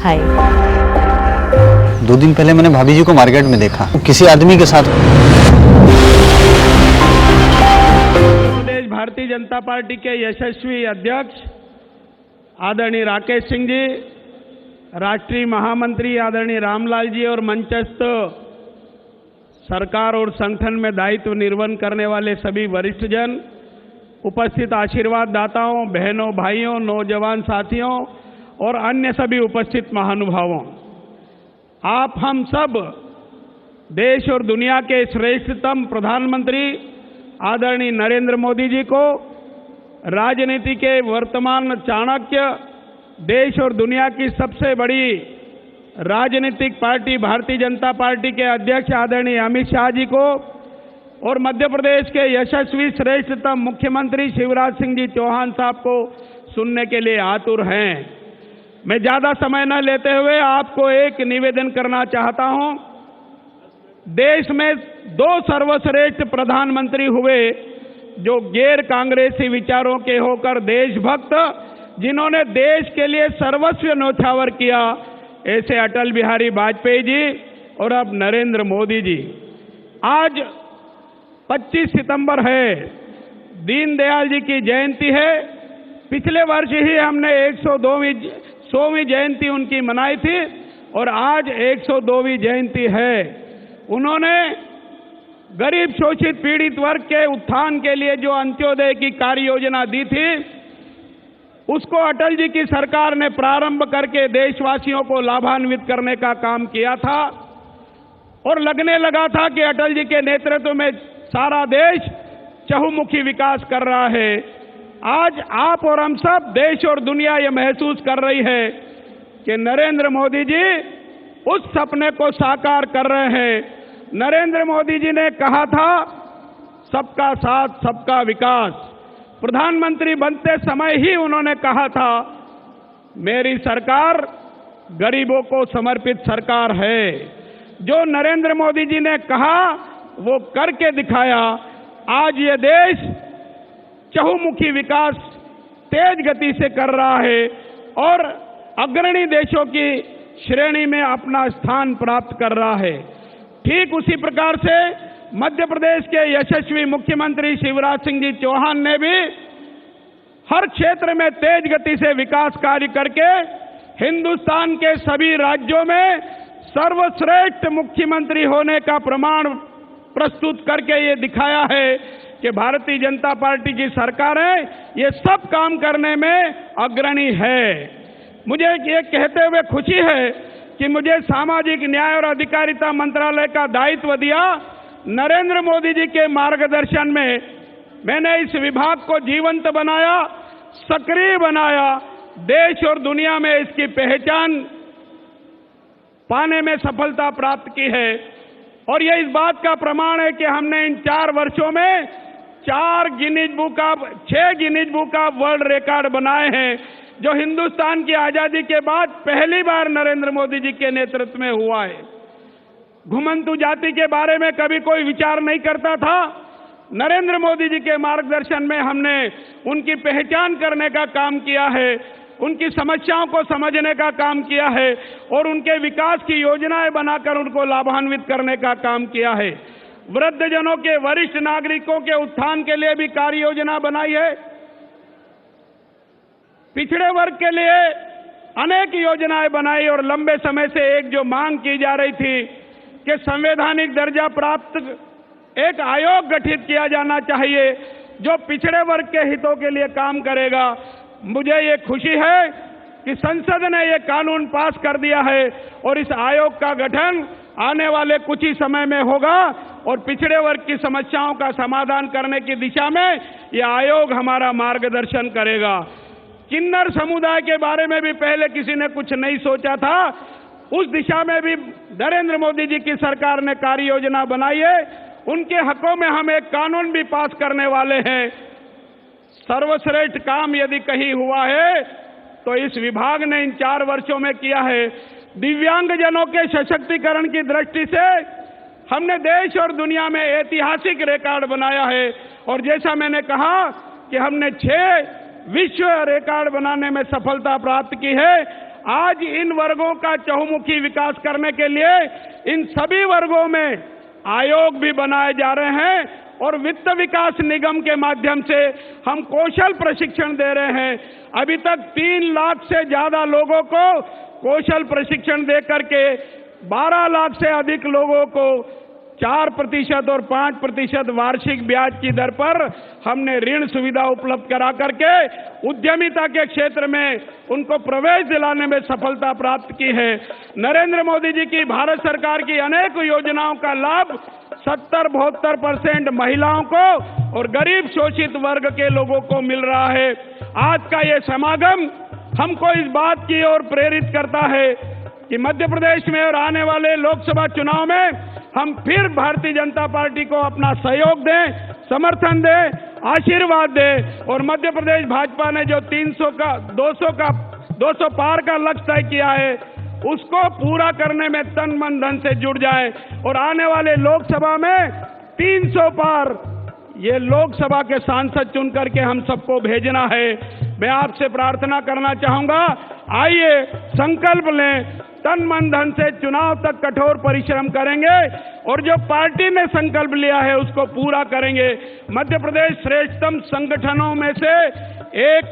दिखाई। 2 दिन पहले मैंने भाभी जी को मार्केट में देखा, किसी आदमी के साथ। प्रदेश भारतीय जनता पार्टी के यशस्वी अध्यक्ष आदरणीय राकेश सिंह जी, राष्ट्रीय महामंत्री आदरणीय रामलाल जी और मंचस्थ सरकार और संगठन में दायित्व निर्वहन करने वाले सभी वरिष्ठ जन, उपस्थित आशीर्वाद दाताओं, बहनों, भाइयों, नौजवान साथियों और अन्य सभी उपस्थित महानुभावों, आप हम सब देश और दुनिया के श्रेष्ठतम प्रधानमंत्री आदरणीय नरेंद्र मोदी जी को, राजनीति के वर्तमान चाणक्य, देश और दुनिया की सबसे बड़ी राजनीतिक पार्टी भारतीय जनता पार्टी के अध्यक्ष आदरणीय अमित शाह जी को और मध्य प्रदेश के यशस्वी श्रेष्ठतम मुख्यमंत्री शिवराज सिंह जी चौहान साहब को सुनने के लिए आतुर हैं। मैं ज्यादा समय न लेते हुए आपको एक निवेदन करना चाहता हूं। देश में 2 सर्वश्रेष्ठ प्रधानमंत्री हुए जो गैर कांग्रेसी विचारों के होकर देशभक्त, जिन्होंने देश के लिए सर्वस्व न्योछावर किया, ऐसे अटल बिहारी वाजपेयी जी और अब नरेंद्र मोदी जी। आज 25 सितंबर है, दीनदयाल जी की जयंती है। पिछले वर्ष ही हमने 102वीं जयंती उनकी मनाई थी और आज 102वीं जयंती है। उन्होंने गरीब शोषित पीड़ित वर्ग के उत्थान के लिए जो अंत्योदय की कार्य योजना दी थी, उसको अटल जी की सरकार ने प्रारंभ करके देशवासियों को लाभान्वित करने का काम किया था और लगने लगा था कि अटल जी के नेतृत्व में सारा देश चहुमुखी विकास कर रहा है। आज आप और हम सब, देश और दुनिया ये महसूस कर रही है कि नरेंद्र मोदी जी उस सपने को साकार कर रहे हैं। नरेंद्र मोदी जी ने कहा था सबका साथ सबका विकास। प्रधानमंत्री बनते समय ही उन्होंने कहा था मेरी सरकार गरीबों को समर्पित सरकार है। जो नरेंद्र मोदी जी ने कहा वो करके दिखाया। आज ये देश चहुमुखी विकास तेज गति से कर रहा है और अग्रणी देशों की श्रेणी में अपना स्थान प्राप्त कर रहा है। ठीक उसी प्रकार से मध्य प्रदेश के यशस्वी मुख्यमंत्री शिवराज सिंह जी चौहान ने भी हर क्षेत्र में तेज गति से विकास कार्य करके हिंदुस्तान के सभी राज्यों में सर्वश्रेष्ठ मुख्यमंत्री होने का प्रमाण प्रस्तुत करके ये दिखाया है कि भारतीय जनता पार्टी की सरकारें ये सब काम करने में अग्रणी है। मुझे ये कहते हुए खुशी है कि मुझे सामाजिक न्याय और अधिकारिता मंत्रालय का दायित्व दिया। नरेंद्र मोदी जी के मार्गदर्शन में मैंने इस विभाग को जीवंत बनाया, सक्रिय बनाया, देश और दुनिया में इसकी पहचान पाने में सफलता प्राप्त की है। और यह इस बात का प्रमाण है कि हमने इन 4 वर्षों में 6 Guinness book of world record बनाए हैं, जो हिंदुस्तान की आजादी के बाद पहली बार नरेंद्र मोदी जी के नेतृत्व में हुआ है। घुमंतु जाति के बारे में कभी कोई विचार नहीं करता था। नरेंद्र मोदी जी के मार्गदर्शन में हमने उनकी पहचान करने का काम किया है, उनकी समस्याओं को समझने का काम किया है और उनके विकास की योजनाएं बनाकर उनको लाभान्वित करने का काम किया है। वृद्धजनों के, वरिष्ठ नागरिकों के उत्थान के लिए भी कार्य योजना बनाई है। पिछड़े वर्ग के लिए अनेक योजनाएं बनाई और लंबे समय से एक जो मांग की जा रही थी कि संवैधानिक दर्जा प्राप्त एक आयोग गठित किया जाना चाहिए जो पिछड़े वर्ग के हितों के लिए काम करेगा। मुझे ये खुशी है कि संसद ने ये कानून पास कर दिया है और इस आयोग का गठन आने वाले कुछ ही समय में होगा और पिछड़े वर्ग की समस्याओं का समाधान करने की दिशा में ये आयोग हमारा मार्गदर्शन करेगा। किन्नर समुदाय के बारे में भी पहले किसी ने कुछ नहीं सोचा था, उस दिशा में भी नरेंद्र मोदी जी की सरकार ने कार्य योजना बनाई है। उनके हकों में हम एक कानून भी पास करने वाले हैं। सर्वश्रेष्ठ काम यदि कहीं हुआ है तो इस विभाग ने इन 4 वर्षों में किया है। दिव्यांगजनों के सशक्तिकरण की दृष्टि से हमने देश और दुनिया में ऐतिहासिक रिकॉर्ड बनाया है और जैसा मैंने कहा कि हमने 6 विश्व रिकॉर्ड बनाने में सफलता प्राप्त की है। आज इन वर्गों का चहुमुखी विकास करने के लिए इन सभी वर्गों में आयोग भी बनाए जा रहे हैं और वित्त विकास निगम के माध्यम से हम कौशल प्रशिक्षण दे रहे हैं। अभी तक 3 लाख से ज्यादा लोगों को कौशल प्रशिक्षण दे करके 12 लाख से अधिक लोगों को 4% और 5% वार्षिक ब्याज की दर पर हमने ऋण सुविधा उपलब्ध करा करके उद्यमिता के क्षेत्र में उनको प्रवेश दिलाने में सफलता प्राप्त की है। नरेंद्र मोदी जी की भारत सरकार की अनेक योजनाओं का लाभ 70-72% महिलाओं को और गरीब शोषित वर्ग के लोगों को मिल रहा है। आज का ये समागम हमको इस बात की ओर प्रेरित करता है कि मध्य प्रदेश में और आने वाले लोकसभा चुनाव में हम फिर भारतीय जनता पार्टी को अपना सहयोग दें, समर्थन दें, आशीर्वाद दें और मध्य प्रदेश भाजपा ने जो 200 पार का लक्ष्य तय किया है उसको पूरा करने में तन मन धन से जुड़ जाए और आने वाले लोकसभा में 300 पार ये लोकसभा के सांसद चुन करके हम सबको भेजना है। मैं आपसे प्रार्थना करना चाहूंगा, आइए संकल्प लें, तन मन धन से चुनाव तक कठोर परिश्रम करेंगे और जो पार्टी ने संकल्प लिया है उसको पूरा करेंगे। मध्य प्रदेश श्रेष्ठतम संगठनों में से एक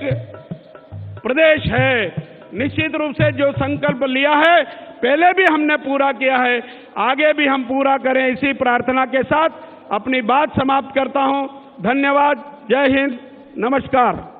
प्रदेश है। निश्चित रूप से जो संकल्प लिया है पहले भी हमने पूरा किया है, आगे भी हम पूरा करें। इसी प्रार्थना के साथ अपनी बात समाप्त करता हूं। धन्यवाद। जय हिंद। नमस्कार।